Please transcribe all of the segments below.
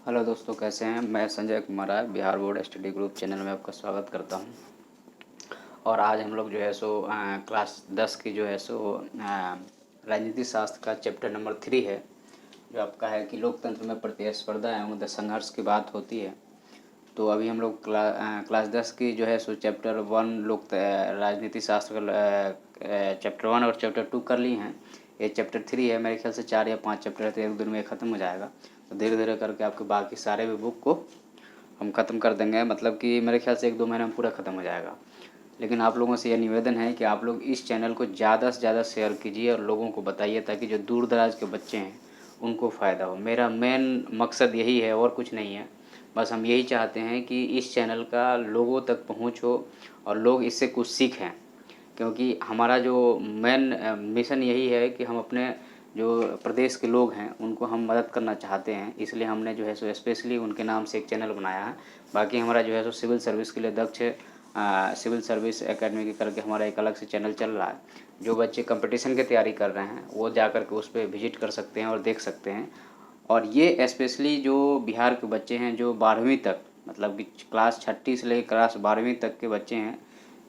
Hello दोस्तों, कैसे हैं। मैं Sanjay Kumar Rai Bihar board study group channel में आपका स्वागत करता हूं। और आज हम लोग जो है सो क्लास 10 की जो है सो राजनीति शास्त्र का चैप्टर नंबर 3 है, जो आपका है कि लोकतंत्र में प्रतिस्पर्धा एवं संघर्ष की बात होती है। तो अभी हम लोग क्लास 10 की जो है सो चैप्टर 1 राजनीति शास्त्र का चैप्टर 1 और चैप्टर 2 कर ली हैं। ये चैप्टर 3 है, मेरे ख्याल से 4 या 5 चैप्टर है, तो एक दिन में ख़त्म हो जाएगा। तो धीरे धीरे करके आपके बाकी सारे भी बुक को हम ख़त्म कर देंगे, मतलब कि मेरे ख्याल से 1-2 महीने में पूरा ख़त्म हो जाएगा। लेकिन आप लोगों से यह निवेदन है कि आप लोग इस चैनल को ज़्यादा से ज़्यादा शेयर कीजिए और लोगों को बताइए, ताकि जो दूर दराज के बच्चे हैं उनको फ़ायदा हो। मेरा मेन मकसद यही है और कुछ नहीं है। बस हम यही चाहते हैं कि इस चैनल का लोगों तक पहुँच हो और लोग इससे कुछ सीखें, क्योंकि हमारा जो मेन मिशन यही है कि हम अपने जो प्रदेश के लोग हैं उनको हम मदद करना चाहते हैं। इसलिए हमने जो है सो स्पेशली उनके नाम से एक चैनल बनाया है। बाकी हमारा जो है सो सिविल सर्विस के लिए दक्ष सिविल सर्विस एकेडमी के करके हमारा एक अलग से चैनल चल रहा है। जो बच्चे कंपटीशन की तैयारी कर रहे हैं वो जा कर के उस पर विजिट कर सकते हैं और देख सकते हैं। और ये स्पेशली जो बिहार के बच्चे हैं जो 12वीं तक, मतलब कि क्लास 6 से लेकर क्लास 12वीं तक के बच्चे हैं,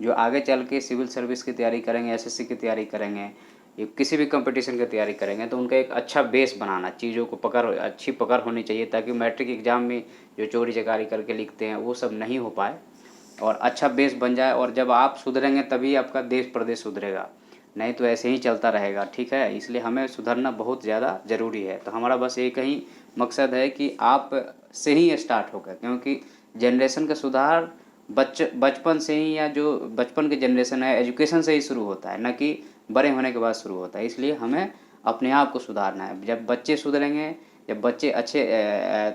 जो आगे चल के सिविल सर्विस की तैयारी करेंगे, एसएससी की तैयारी करेंगे, ये किसी भी कंपटीशन की तैयारी करेंगे, तो उनका एक अच्छा बेस बनाना, चीज़ों को अच्छी पकड़ होनी चाहिए, ताकि मैट्रिक एग्ज़ाम में जो चोरी चकारी करके लिखते हैं वो सब नहीं हो पाए और अच्छा बेस बन जाए। और जब आप सुधरेंगे तभी आपका देश प्रदेश सुधरेगा, नहीं तो ऐसे ही चलता रहेगा। ठीक है, इसलिए हमें सुधरना बहुत ज़्यादा ज़रूरी है। तो हमारा बस एक ही मकसद है कि आप से ही स्टार्ट होगा, क्योंकि जनरेशन का सुधार बचपन से ही, या जो बचपन के जनरेशन है एजुकेशन से ही शुरू होता है, न कि बड़े होने के बाद शुरू होता है। इसलिए हमें अपने आप को सुधारना है। जब बच्चे सुधरेंगे, जब बच्चे अच्छे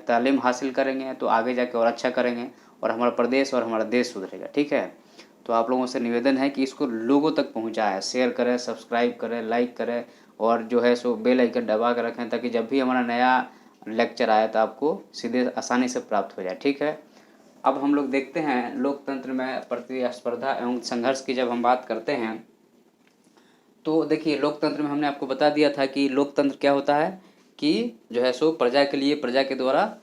तालीम हासिल करेंगे तो आगे जाके और अच्छा करेंगे और हमारा प्रदेश और हमारा देश सुधरेगा। ठीक है, तो आप लोगों से निवेदन है कि इसको लोगों तक पहुंचाएं, शेयर करें, सब्सक्राइब करें, लाइक करें और जो है सो बेल आइकन दबा कर रखें, ताकि जब भी हमारा नया लेक्चर आए तो आपको सीधे आसानी से प्राप्त हो जाए। ठीक है, अब हम लोग देखते हैं लोकतंत्र में प्रतिस्पर्धा एवं संघर्ष की जब हम बात करते हैं तो देखिए, लोकतंत्र में हमने आपको बता दिया था कि लोकतंत्र क्या होता है कि जो है सो प्रजा के लिए, प्रजा के द्वारा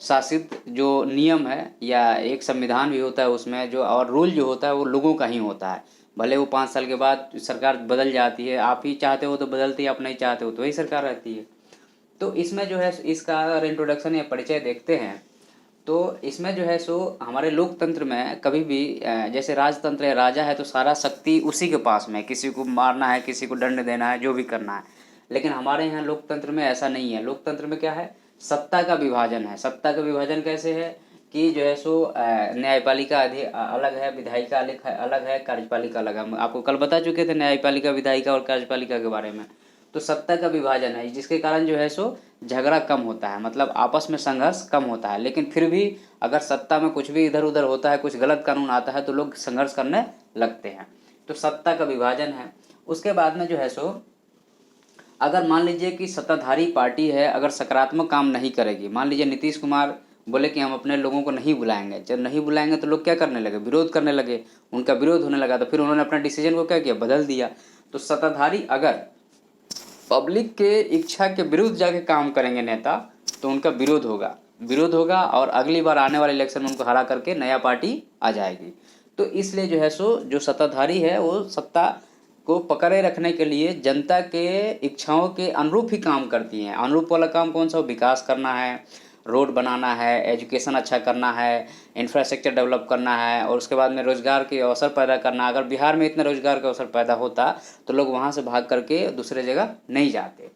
शासित जो नियम है, या एक संविधान भी होता है उसमें जो, और रूल जो होता है वो लोगों का ही होता है। भले वो 5 साल के बाद सरकार बदल जाती है, आप ही चाहते हो तो बदलती है, आप नहीं चाहते हो तो वही सरकार रहती है। तो इसमें जो है इसका अगर इंट्रोडक्शन या परिचय देखते हैं तो इसमें जो है सो हमारे लोकतंत्र में कभी भी जैसे राजतंत्र है, राजा है तो सारा शक्ति उसी के पास में है, किसी को मारना है, किसी को दंड देना है, जो भी करना है। लेकिन हमारे यहाँ लोकतंत्र में ऐसा नहीं है। लोकतंत्र में क्या है, सत्ता का विभाजन है। सत्ता का विभाजन कैसे है कि जो है सो न्यायपालिका अलग है, विधायिका अलग है, कार्यपालिका अलग है। हम आपको कल बता चुके थे न्यायपालिका, विधायिका और कार्यपालिका के बारे में। तो सत्ता का विभाजन है, जिसके कारण जो है सो झगड़ा कम होता है, मतलब आपस में संघर्ष कम होता है। लेकिन फिर भी अगर सत्ता में कुछ भी इधर उधर होता है, कुछ गलत कानून आता है, तो लोग संघर्ष करने लगते हैं। तो सत्ता का विभाजन है। उसके बाद में जो है सो अगर मान लीजिए कि सत्ताधारी पार्टी है, अगर सकारात्मक काम नहीं करेगी, मान लीजिए नीतीश कुमार बोले कि हम अपने लोगों को नहीं बुलाएंगे, जब नहीं बुलाएंगे तो लोग क्या करने लगे, विरोध करने लगे, उनका विरोध होने लगा। तो फिर उन्होंने अपना डिसीजन को क्या किया, बदल दिया। तो सत्ताधारी अगर पब्लिक के इच्छा के विरुद्ध जाके काम करेंगे नेता, तो उनका विरोध होगा और अगली बार आने वाले इलेक्शन में उनको हरा करके नया पार्टी आ जाएगी। तो इसलिए जो है सो जो सत्ताधारी है वो सत्ता को पकड़े रखने के लिए जनता के इच्छाओं के अनुरूप ही काम करती हैं। अनुरूप वाला काम कौन सा, विकास करना है, रोड बनाना है, एजुकेशन अच्छा करना है, इंफ्रास्ट्रक्चर डेवलप करना है, और उसके बाद में रोज़गार के अवसर पैदा करना। अगर बिहार में इतना रोज़गार का अवसर पैदा होता तो लोग वहाँ से भाग करके दूसरे जगह नहीं जाते।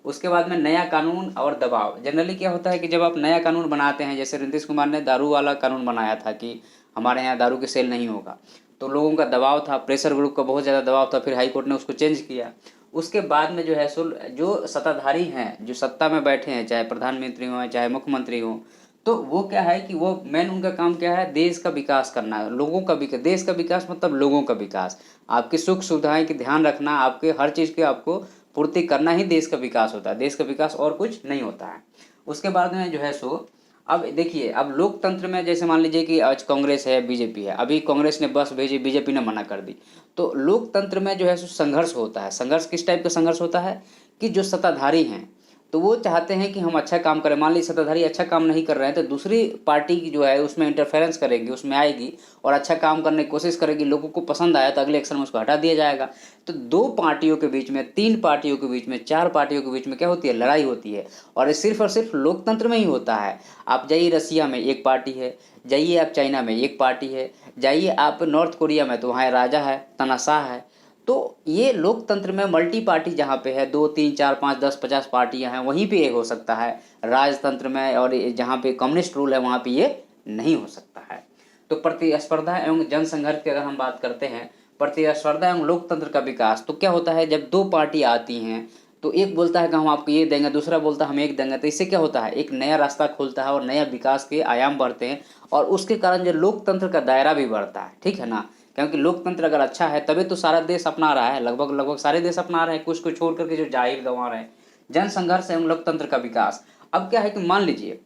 उसके बाद में नया कानून और दबाव। जनरली क्या होता है कि जब आप नया कानून बनाते हैं, जैसे नीतीश कुमार ने दारू वाला कानून बनाया था कि हमारे यहाँ दारू की सेल नहीं होगा, तो लोगों का दबाव था, प्रेशर ग्रुप का बहुत ज़्यादा दबाव था, फिर हाई कोर्ट ने उसको चेंज किया। उसके बाद में जो है सो जो सत्ताधारी हैं, जो सत्ता में बैठे हैं, चाहे प्रधानमंत्री हों चाहे मुख्यमंत्री हों, तो वो क्या है कि वो मेन उनका काम क्या है, देश का विकास करना है, लोगों का विकास। देश का विकास मतलब लोगों का विकास, आपकी सुख सुविधाएं की ध्यान रखना, आपके हर चीज़ के आपको पूर्ति करना ही देश का विकास होता है। देश का विकास और कुछ नहीं होता है। उसके बाद में जो है सो अब देखिए, अब लोकतंत्र में जैसे मान लीजिए कि आज कांग्रेस है, बीजेपी है, अभी कांग्रेस ने बस भेजी, बीजेपी ने मना कर दी। तो लोकतंत्र में जो है सो संघर्ष होता है। संघर्ष किस टाइप का संघर्ष होता है कि जो सत्ताधारी हैं तो वो चाहते हैं कि हम अच्छा काम करें। मान लीजिए सत्ताधारी अच्छा काम नहीं कर रहे हैं तो दूसरी पार्टी की जो है उसमें इंटरफेरेंस करेगी, उसमें आएगी और अच्छा काम करने की कोशिश करेगी। लोगों को पसंद आया तो अगले एक्शन में उसको हटा दिया जाएगा। तो 2 पार्टियों के बीच में, 3 पार्टियों के बीच में, 4 पार्टियों के बीच में क्या होती है, लड़ाई होती है। और ये सिर्फ और सिर्फ लोकतंत्र में ही होता है। आप जाइए रसिया में एक पार्टी है, जाइए आप चाइना में एक पार्टी है, जाइए आप नॉर्थ कोरिया में तो वहाँ राजा है, तानाशाह है। तो ये लोकतंत्र में मल्टी पार्टी जहाँ पे है, 2 3 4 5 10 50 पार्टियां हैं, वहीं पे ये हो सकता है। राजतंत्र में और जहाँ पे कम्युनिस्ट रूल है वहाँ पे ये नहीं हो सकता है। तो प्रतिस्पर्धा एवं जनसंघर्ष की अगर हम बात करते हैं, प्रतिस्पर्धा एवं लोकतंत्र का विकास, तो क्या होता है जब 2 पार्टी आती हैं तो एक बोलता है कि हम आपको ये देंगे, दूसरा बोलता है हम एक देंगे, तो इससे क्या होता है, एक नया रास्ता खुलता है और नया विकास के आयाम बढ़ते हैं और उसके कारण जो लोकतंत्र का दायरा भी बढ़ता है, ठीक है ना। क्योंकि लोकतंत्र अगर अच्छा है तभी तो सारा देश अपना रहा है, लगभग लगभग सारे देश अपना रहे हैं, कुछ को छोड़ करके जो जाहिर गंवा रहे हैं। जन संघर्ष एवं लोकतंत्र का विकास, अब क्या है कि मान लीजिए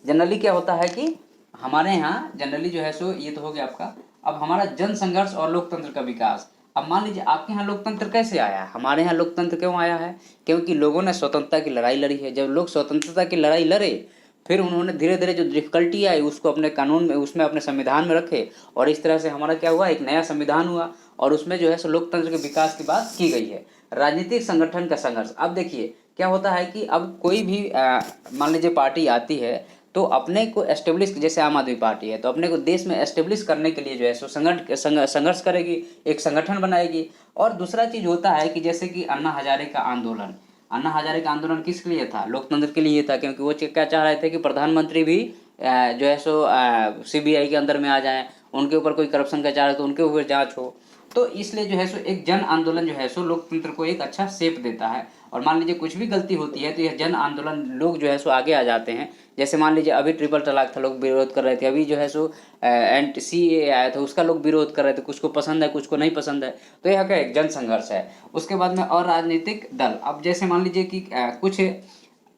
जनरली क्या होता है कि हमारे यहाँ जनरली जो है सो ये तो हो गया आपका। अब हमारा जन संघर्ष और लोकतंत्र का विकास, अब मान लीजिए आपके यहाँ लोकतंत्र कैसे आया है, हमारे यहाँ लोकतंत्र क्यों आया है, क्योंकि लोगों ने स्वतंत्रता की लड़ाई लड़ी है। जब लोग स्वतंत्रता की लड़ाई लड़े फिर उन्होंने धीरे धीरे जो डिफिकल्टी आई उसको अपने कानून में, उसमें अपने संविधान में रखे और इस तरह से हमारा क्या हुआ, एक नया संविधान हुआ और उसमें जो है सो लोकतंत्र के विकास की बात की गई है। राजनीतिक संगठन का संघर्ष, अब देखिए क्या होता है कि अब कोई भी मान लीजिए पार्टी आती है तो अपने को एस्टेब्लिश, जैसे आम आदमी पार्टी है तो अपने को देश में एस्टेब्लिश करने के लिए जो है सो संघर्ष करेगी, एक संगठन बनाएगी। और दूसरा चीज होता है कि जैसे कि अन्ना हजारे का आंदोलन, अन्ना हजारे का आंदोलन किसके लिए था, लोकतंत्र के लिए था। क्योंकि वो क्या चाह रहे थे कि प्रधानमंत्री भी जो है सो CBI के अंदर में आ जाए, उनके ऊपर कोई करप्शन का चाह रहे तो उनके ऊपर जांच हो। तो इसलिए जो है सो एक जन आंदोलन जो है सो लोकतंत्र को एक अच्छा शेप देता है। और मान लीजिए कुछ भी गलती होती है तो यह जन आंदोलन, लोग जो है सो आगे आ जाते हैं। जैसे मान लीजिए अभी ट्रिपल तलाक था, लोग विरोध कर रहे थे, अभी जो है सो CAA आया था, उसका लोग विरोध कर रहे थे, कुछ को पसंद है कुछ को नहीं पसंद है। तो यह क्या एक जन संघर्ष है। उसके बाद में और राजनीतिक दल, अब जैसे मान लीजिए कि कुछ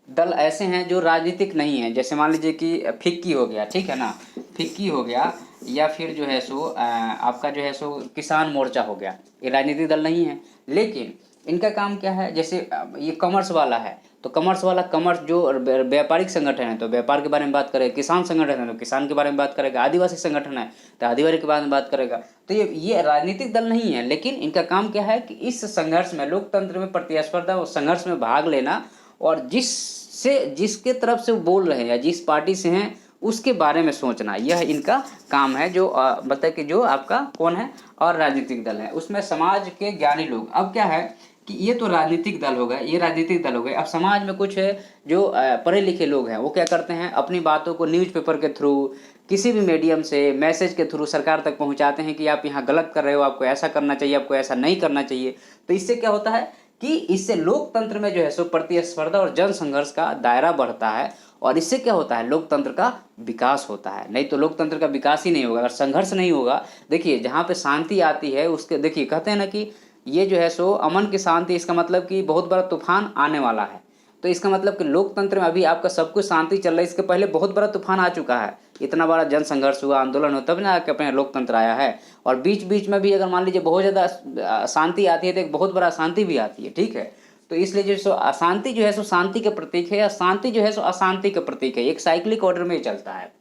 दल ऐसे हैं जो राजनीतिक नहीं है, जैसे मान लीजिए कि फिक्की हो गया, ठीक है ना, फिक्की हो गया, या फिर जो है सो आपका जो है सो किसान मोर्चा हो गया, ये राजनीतिक दल नहीं है। लेकिन इनका काम क्या है, जैसे ये कॉमर्स वाला है तो कॉमर्स वाला, कॉमर्स जो व्यापारिक संगठन है तो व्यापार के बारे में बात करेगा, किसान संगठन है तो किसान के बारे में बात करेगा, आदिवासी संगठन है तो आदिवासी के बारे में बात करेगा। तो ये राजनीतिक दल नहीं है, लेकिन इनका काम क्या है कि इस संघर्ष में, लोकतंत्र में प्रतिस्पर्धा और संघर्ष में भाग लेना और जिसके तरफ से वो बोल रहे हैं या जिस पार्टी से हैं उसके बारे में सोचना, यह इनका काम है। जो मतलब कि जो आपका कौन है और राजनीतिक दल है, उसमें समाज के ज्ञानी लोग। अब क्या है कि ये तो राजनीतिक दल हो गए, ये राजनीतिक दल हो गए। अब समाज में कुछ है जो पढ़े लिखे लोग हैं, वो क्या करते हैं, अपनी बातों को न्यूज़पेपर के थ्रू, किसी भी मीडियम से, मैसेज के थ्रू सरकार तक पहुंचाते हैं कि आप यहाँ गलत कर रहे हो, आपको ऐसा करना चाहिए, आपको ऐसा नहीं करना चाहिए। तो इससे क्या होता है कि इससे लोकतंत्र में जो है सो प्रतिस्पर्धा और जन संघर्ष का दायरा बढ़ता है और इससे क्या होता है, लोकतंत्र का विकास होता है। नहीं तो लोकतंत्र का विकास ही नहीं होगा अगर संघर्ष नहीं होगा। देखिए जहाँ पे शांति आती है उसके, देखिए कहते हैं ना कि ये जो है सो अमन की शांति, इसका मतलब कि बहुत बड़ा तूफान आने वाला है। तो इसका मतलब कि लोकतंत्र में अभी आपका सब कुछ शांति चल रहा है, इसके पहले बहुत बड़ा तूफान आ चुका है, इतना बड़ा जन संघर्ष हुआ, आंदोलन हुआ, तब ना आके अपने लोकतंत्र आया है। और बीच बीच में भी अगर मान लीजिए बहुत ज़्यादा शांति आती है तो एक बहुत बड़ा अशांति भी आती है, ठीक है। तो इसलिए जो सो अशांति जो है सो शांति के प्रतीक है, या शांति जो है सो अशांति के प्रतीक है, एक साइक्लिक ऑर्डर में चलता है।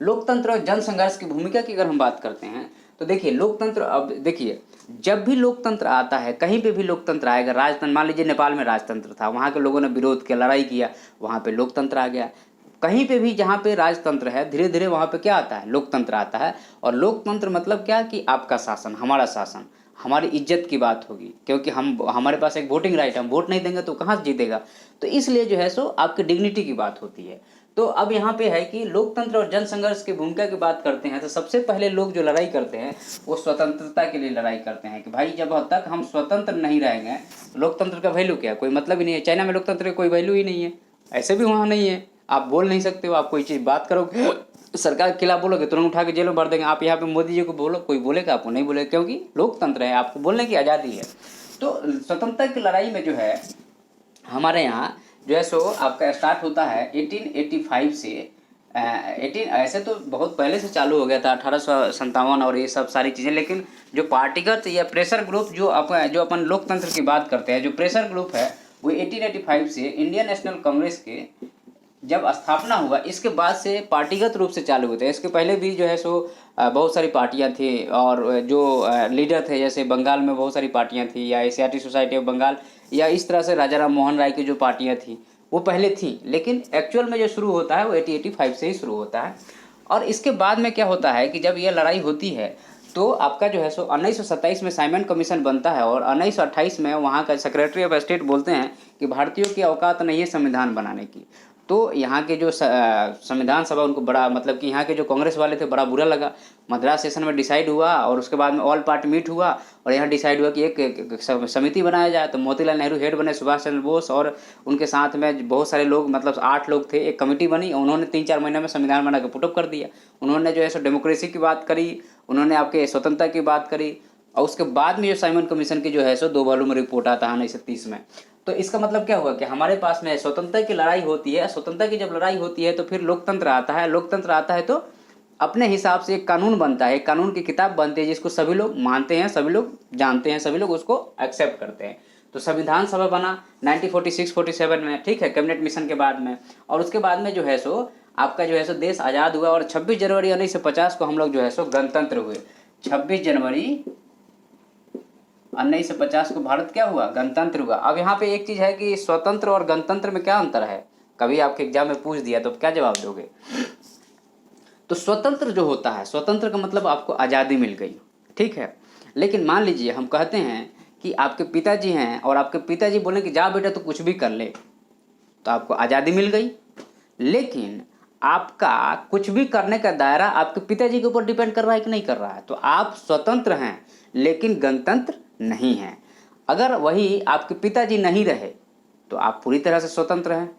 लोकतंत्र और जन संघर्ष की भूमिका की अगर हम बात करते हैं तो देखिए लोकतंत्र, अब देखिए जब भी लोकतंत्र आता है, कहीं पे भी लोकतंत्र आएगा, राजतंत्र, मान लीजिए नेपाल में राजतंत्र था, वहाँ के लोगों ने विरोध किया, लड़ाई किया, वहाँ पे लोकतंत्र आ गया। कहीं पे भी जहाँ पे राजतंत्र है धीरे धीरे वहाँ पे क्या आता है, लोकतंत्र आता है। और लोकतंत्र मतलब क्या कि आपका शासन, हमारा शासन, हमारी इज्जत की बात होगी, क्योंकि हमारे पास एक वोटिंग राइट है, हम वोट नहीं देंगे तो कहाँ से जीतेगा। तो इसलिए जो है सो आपकी डिग्निटी की बात होती है। तो अब यहाँ पे है कि लोकतंत्र और जन संघर्ष की भूमिका की बात करते हैं तो सबसे पहले लोग जो लड़ाई करते हैं वो स्वतंत्रता के लिए लड़ाई करते हैं कि भाई जब तक हम स्वतंत्र नहीं रहेंगे लोकतंत्र का वैल्यू क्या, कोई मतलब ही नहीं है। चाइना में लोकतंत्र का कोई वैल्यू ही नहीं है, ऐसे भी वहाँ नहीं है, आप बोल नहीं सकते हो, आप कोई चीज़ बात करोगे सरकार के खिलाफ बोलोगे तुरंत उठा के जेल में भर देंगे। आप यहाँ पे मोदी जी को बोलो, कोई बोलेगा आपको, नहीं बोलेगा, क्योंकि लोकतंत्र है, आपको बोलने की आज़ादी है। तो स्वतंत्रता की लड़ाई में जो है हमारे यहाँ जो है सो आपका स्टार्ट होता है 1885 से 18, ऐसे तो बहुत पहले से चालू हो गया था 1857 और ये सब सारी चीज़ें, लेकिन जो पार्टीगत या प्रेशर ग्रुप जो अपन लोकतंत्र की बात करते हैं, जो प्रेशर ग्रुप है वो 1885 से इंडियन नेशनल कांग्रेस के जब स्थापना हुआ, इसके बाद से पार्टीगत रूप से चालू होते हैं। इसके पहले भी जो है सो बहुत सारी पार्टियां थी, और जो लीडर थे, जैसे बंगाल में बहुत सारी पार्टियां थी, या एशियाटिक सोसाइटी ऑफ बंगाल, या इस तरह से राजा राम मोहन राय की जो पार्टियां थी वो पहले थी, लेकिन एक्चुअल में जो शुरू होता है वो 1885 से ही शुरू होता है। और इसके बाद में क्या होता है कि जब यह लड़ाई होती है तो आपका जो है सो 1927 में साइमन कमीशन बनता है, और 1928 में वहाँ का सेक्रेटरी ऑफ स्टेट बोलते हैं कि भारतीयों की औकात नहीं है संविधान बनाने की। तो यहाँ के जो संविधान सभा उनको बड़ा, मतलब कि यहाँ के जो कांग्रेस वाले थे, बड़ा बुरा लगा। मद्रास सेशन में डिसाइड हुआ, और उसके बाद में ऑल पार्टी मीट हुआ, और यहाँ डिसाइड हुआ कि एक समिति बनाया जाए। तो मोतीलाल नेहरू हेड बने, सुभाष चंद्र बोस और उनके साथ में बहुत सारे लोग, मतलब 8 लोग थे, एक कमेटी बनी, और उन्होंने 3-4 महीने में संविधान बना के पुटअप कर दिया। उन्होंने जो है सो डेमोक्रेसी की बात करी, उन्होंने आपके स्वतंत्रता की बात करी, और उसके बाद में जो साइमन कमीशन की जो है सो 2 वॉल्यूम रिपोर्ट आता है 1930 में। तो इसका मतलब क्या हुआ कि हमारे पास में स्वतंत्रता की लड़ाई होती है। स्वतंत्रता की जब लड़ाई होती है तो फिर लोकतंत्र आता है। लोकतंत्र आता है तो अपने हिसाब से एक कानून बनता है, एक कानून की किताब बनती है, जिसको सभी लोग मानते हैं, सभी लोग जानते हैं, सभी लोग उसको एक्सेप्ट करते हैं। तो संविधान सभा बना 1946-47 में, ठीक है, कैबिनेट मिशन के बाद में। और उसके बाद में जो है सो आपका जो है सो देश आज़ाद हुआ, और 26 जनवरी 1950 को हम लोग जो है सो गणतंत्र हुए। 26 जनवरी 1950 को भारत क्या हुआ, गणतंत्र हुआ। अब यहाँ पे एक चीज़ है कि स्वतंत्र और गणतंत्र में क्या अंतर है, कभी आपके एग्जाम में पूछ दिया तो क्या जवाब दोगे। तो स्वतंत्र जो होता है, स्वतंत्र का मतलब आपको आज़ादी मिल गई, ठीक है। लेकिन मान लीजिए हम कहते हैं कि आपके पिताजी हैं, और आपके पिताजी बोले कि जा बेटा तो कुछ भी कर ले, तो आपको आज़ादी मिल गई। लेकिन आपका कुछ भी करने का दायरा आपके पिताजी के ऊपर डिपेंड कर रहा है कि नहीं कर रहा है। तो आप स्वतंत्र हैं लेकिन गणतंत्र नहीं हैं। अगर वही आपके पिताजी नहीं रहे तो आप पूरी तरह से स्वतंत्र हैं,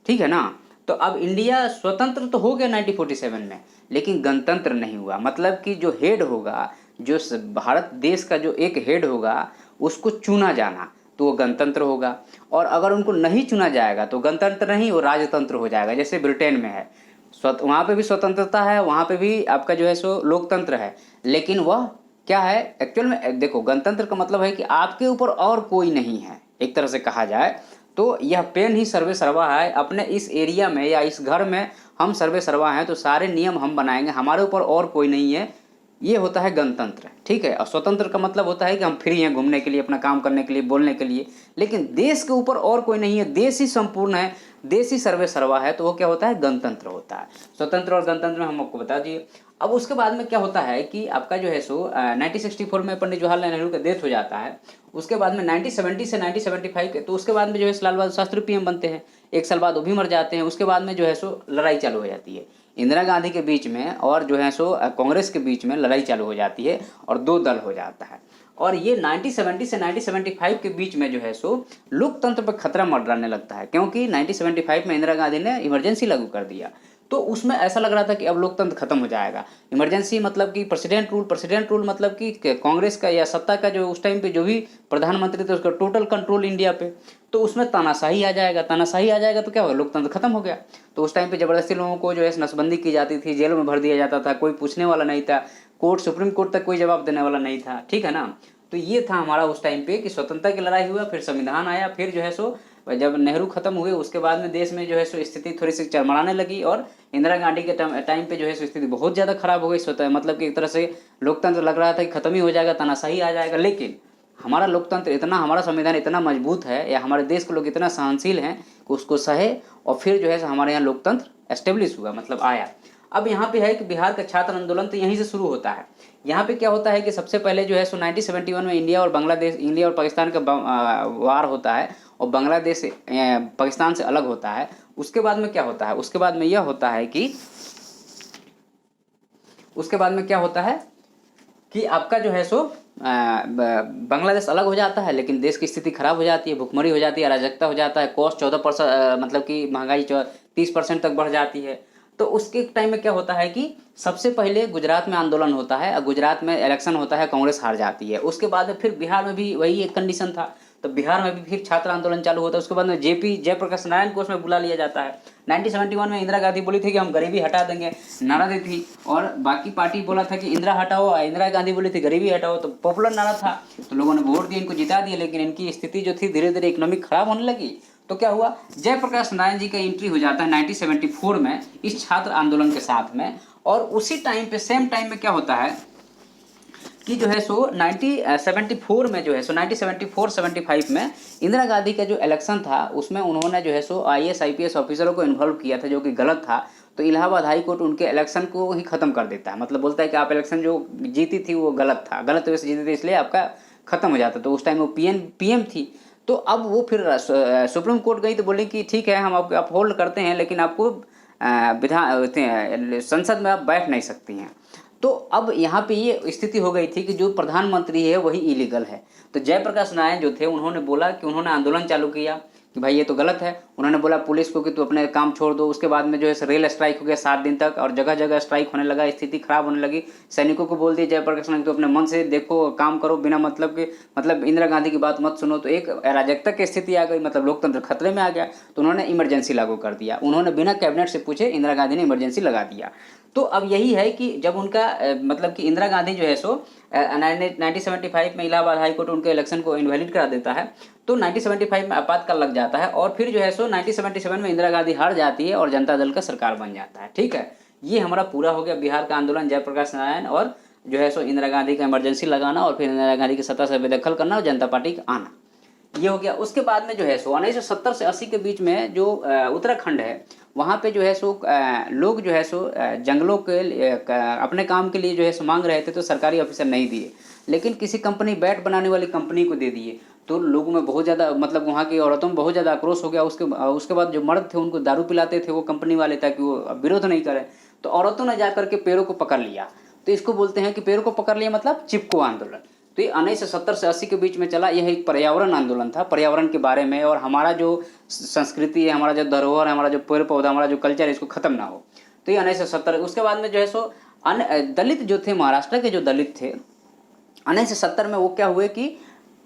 ठीक है ना। तो अब इंडिया स्वतंत्र तो हो गया 1947 में, लेकिन गणतंत्र नहीं हुआ। मतलब कि जो हेड होगा, जो भारत देश का जो एक हेड होगा, उसको चुना जाना, तो वो गणतंत्र होगा। और अगर उनको नहीं चुना जाएगा तो गणतंत्र नहीं, वो राजतंत्र हो जाएगा। जैसे ब्रिटेन में है, वहाँ पे भी स्वतंत्रता है, वहाँ पे भी आपका जो है सो लोकतंत्र है, लेकिन वह क्या है एक्चुअल में, देखो गणतंत्र का मतलब है कि आपके ऊपर और कोई नहीं है। एक तरह से कहा जाए तो यह पेन ही सर्वे सर्वा है। अपने इस एरिया में या इस घर में हम सर्वे सर्वा हैं, तो सारे नियम हम बनाएंगे, हमारे ऊपर और कोई नहीं है। ये होता है गणतंत्र, ठीक है। और स्वतंत्र का मतलब होता है कि हम फ्री हैं घूमने के लिए, अपना काम करने के लिए, बोलने के लिए, लेकिन देश के ऊपर और कोई नहीं है, देश ही संपूर्ण है, देश ही सर्वे सर्वा है, तो वो क्या होता है, गणतंत्र होता है। स्वतंत्र और गणतंत्र में हम आपको बता दिए। अब उसके बाद में क्या होता है कि आपका जो है सो 1964 में पंडित जवाहरलाल नेहरू का डेथ हो जाता है। उसके बाद में 1970 से 1975 के, तो उसके बाद में जो है लाल बहादुर शास्त्री पीएम बनते हैं। 1 साल बाद वो भी मर जाते हैं। उसके बाद में जो है सो लड़ाई चालू हो जाती है इंदिरा गांधी के बीच में, और जो है सो कांग्रेस के बीच में लड़ाई चालू हो जाती है, और 2 दल हो जाता है। और ये 1970 से 1975 के बीच में जो है सो लोकतंत्र पर खतरा मंडराने लगता है, क्योंकि 1975 में इंदिरा गांधी ने इमरजेंसी लागू कर दिया। तो उसमें ऐसा लग रहा था कि अब लोकतंत्र खत्म हो जाएगा। इमरजेंसी मतलब कि प्रेसिडेंट रूल मतलब कि कांग्रेस का या सत्ता का जो उस टाइम पे जो भी प्रधानमंत्री थे उसका टोटल कंट्रोल इंडिया पे, तो उसमें तानाशाही आ जाएगा। तानाशाही आ जाएगा तो क्या होगा, लोकतंत्र खत्म हो गया। तो उस टाइम पे जबरदस्ती लोगों को जो है नसबंदी की जाती थी, जेल में भर दिया जाता था, कोई पूछने वाला नहीं था, कोर्ट सुप्रीम कोर्ट तक कोई जवाब देने वाला नहीं था, ठीक है ना। तो ये था हमारा उस टाइम पे कि स्वतंत्रता की लड़ाई हुआ, फिर संविधान आया, फिर जो है सो जब नेहरू खत्म हुए उसके बाद में देश में जो है सो स्थिति थोड़ी सी चरमराने लगी, और इंदिरा गांधी के टाइम पे जो है सो स्थिति बहुत ज़्यादा खराब हो गई। मतलब कि एक तरह से लोकतंत्र लग रहा था कि खत्म ही हो जाएगा, तानाशाही आ जाएगा। लेकिन हमारा लोकतंत्र इतना, हमारा संविधान इतना मजबूत है, या हमारे देश के लोग इतना सहनशील हैं कि उसको सहे, और फिर जो है हमारे यहाँ लोकतंत्र एस्टेब्लिश हुआ, मतलब आया। अब यहाँ पे है कि बिहार का छात्र आंदोलन तो यहीं से शुरू होता है। यहाँ पे क्या होता है कि सबसे पहले जो है सो 1971 में इंडिया और पाकिस्तान का वार होता है, और बांग्लादेश पाकिस्तान से अलग होता है। उसके बाद में क्या होता है, उसके बाद में यह होता है कि उसके बाद में क्या होता है कि आपका जो है सो बांग्लादेश अलग हो जाता है, लेकिन देश की स्थिति खराब हो जाती है, भुखमरी हो जाती है, अराजकता हो जाता है, कॉस्ट 14%, मतलब कि महंगाई 30% तक बढ़ जाती है। तो उसके टाइम में क्या होता है कि सबसे पहले गुजरात में आंदोलन होता है, गुजरात में इलेक्शन होता है, कांग्रेस हार जाती है। उसके बाद में फिर बिहार में भी वही एक कंडीशन था। तो बिहार में भी फिर छात्र आंदोलन चालू होता है। उसके बाद में जयप्रकाश नारायण को उसमें बुला लिया जाता है। 1971 में इंदिरा गांधी बोली थी कि हम गरीबी हटा देंगे, नारा दी थी, और बाकी पार्टी बोला था कि इंदिरा हटाओ, इंदिरा गांधी बोली थी गरीबी हटाओ, तो पॉपुलर नारा था, तो लोगों ने वोट दिए, इनको जिता दिया। लेकिन इनकी स्थिति जो थी धीरे धीरे इकोनॉमिक खराब होने लगी। तो क्या हुआ, जयप्रकाश नारायण जी का एंट्री हो जाता है 1974 में इस छात्र आंदोलन के साथ में। और उसी टाइम पे सेम टाइम में क्या होता है कि जो है सो 1974 में जो है सो 1974-75 में इंदिरा गांधी का जो इलेक्शन था उसमें उन्होंने जो है सो IAS IPS ऑफिसरों को इन्वॉल्व किया था, जो कि गलत था। तो इलाहाबाद हाई कोर्ट उनके इलेक्शन को ही खत्म कर देता है, मतलब बोलता है कि आप इलेक्शन जो जीती थी वो गलत था, गलत वजह से जीती थी, इसलिए आपका खत्म हो जाता। तो उस टाइम वो PM थी। तो अब वो फिर सुप्रीम कोर्ट गई तो बोली कि ठीक है हम आपको अपहोल्ड करते हैं, लेकिन आपको संसद में आप बैठ नहीं सकती हैं। तो अब यहाँ पे ये स्थिति हो गई थी कि जो प्रधानमंत्री है वही इलीगल है। तो जयप्रकाश नारायण जो थे उन्होंने बोला कि उन्होंने आंदोलन चालू किया कि भाई ये तो गलत है। उन्होंने बोला पुलिस को कि तू अपने काम छोड़ दो। उसके बाद में जो है रेल स्ट्राइक हो गया 7 दिन तक, और जगह जगह स्ट्राइक होने लगा, स्थिति खराब होने लगी। सैनिकों को बोल दिया जयप्रकाश नारायण तो अपने मन से देखो, काम करो, बिना मतलब के, मतलब इंदिरा गांधी की बात मत सुनो। तो एक अराजकता की स्थिति आ गई, मतलब लोकतंत्र खतरे में आ गया। तो उन्होंने इमरजेंसी लागू कर दिया। उन्होंने बिना कैबिनेट से पूछे इंदिरा गांधी ने इमरजेंसी लगा दिया। तो अब यही है कि जब उनका मतलब कि इंदिरा गांधी जो है सो 1975 में इलाहाबाद हाई कोर्ट उनके इलेक्शन को इनवैलिड करा देता है। तो 1975 में आपातकाल लग जाता है, और फिर जो है सो 1977 में इंदिरा गांधी हार जाती है और जनता दल का सरकार बन जाता है। ठीक है, ये हमारा पूरा हो गया बिहार का आंदोलन, जयप्रकाश नारायण और जो है सो इंदिरा गांधी का इमरजेंसी लगाना, और फिर इंदिरा गांधी की सत्ता से बेदखल करना और जनता पार्टी का आना, ये हो गया। उसके बाद में जो है सो 1970 से 80 के बीच में जो उत्तराखंड है वहाँ पे जो है सो लोग जो है सो जंगलों के अपने काम के लिए जो है सो मांग रहे थे, तो सरकारी ऑफिसर नहीं दिए, लेकिन किसी कंपनी बैट बनाने वाली कंपनी को दे दिए। तो लोगों में बहुत ज़्यादा, मतलब वहाँ की औरतों में बहुत ज़्यादा आक्रोश हो गया। उसके बाद जो मर्द थे उनको दारू पिलाते थे वो कंपनी वाले, ताकि वो विरोध नहीं करें। तो औरतों ने जा करके पेड़ों को पकड़ लिया। तो इसको बोलते हैं कि पेड़ों को पकड़ लिया मतलब चिपको आंदोलन। तो ये 1970 से 80 के बीच में चला। यह एक पर्यावरण आंदोलन था, पर्यावरण के बारे में, और हमारा जो संस्कृति है, हमारा जो धरोहर है, हमारा जो पेड़ पौधा, हमारा जो कल्चर है, इसको खत्म ना हो। तो ये 1970। उसके बाद में जो है सो दलित जो थे, महाराष्ट्र के जो दलित थे 1970 में, वो क्या हुए कि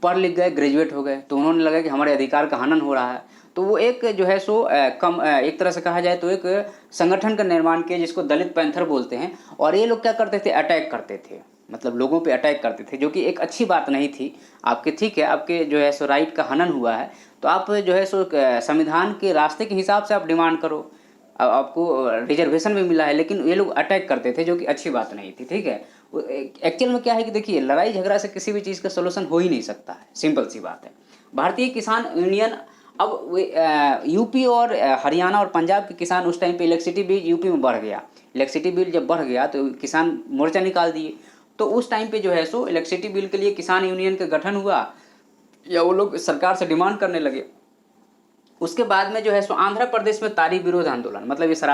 पढ़ लिख गए, ग्रेजुएट हो गए। तो उन्होंने लगा कि हमारे अधिकार का हनन हो रहा है। तो वो एक जो है सो एक तरह से कहा जाए तो एक संगठन का निर्माण किया, जिसको दलित पैंथर बोलते हैं। और ये लोग क्या करते थे, अटैक करते थे, मतलब लोगों पे अटैक करते थे, जो कि एक अच्छी बात नहीं थी। आपके ठीक है, आपके जो है सो राइट का हनन हुआ है, तो आप जो है सो संविधान के रास्ते के हिसाब से आप डिमांड करो, आपको रिजर्वेशन भी मिला है। लेकिन ये लोग अटैक करते थे, जो कि अच्छी बात नहीं थी। ठीक है, एक्चुअल में क्या है कि देखिए, लड़ाई झगड़ा से किसी भी चीज़ का सोल्यूशन हो ही नहीं सकता है, सिंपल सी बात है। भारतीय किसान यूनियन, अब यूपी और हरियाणा और पंजाब के किसान उस टाइम पे इलेक्ट्रिसिटी बिल यूपी में बढ़ गया। इलेक्ट्रिसिटी बिल जब बढ़ गया तो किसान मोर्चा निकाल दिए। तो उस टाइम पे जो है सो इलेक्ट्रिसिटी बिल के लिए किसान यूनियन का गठन हुआ, या वो लोग सरकार से डिमांड करने लगे। उसके बाद में जो है सो आंध्र प्रदेश में तारी विरोध आंदोलन, मतलब ये शराब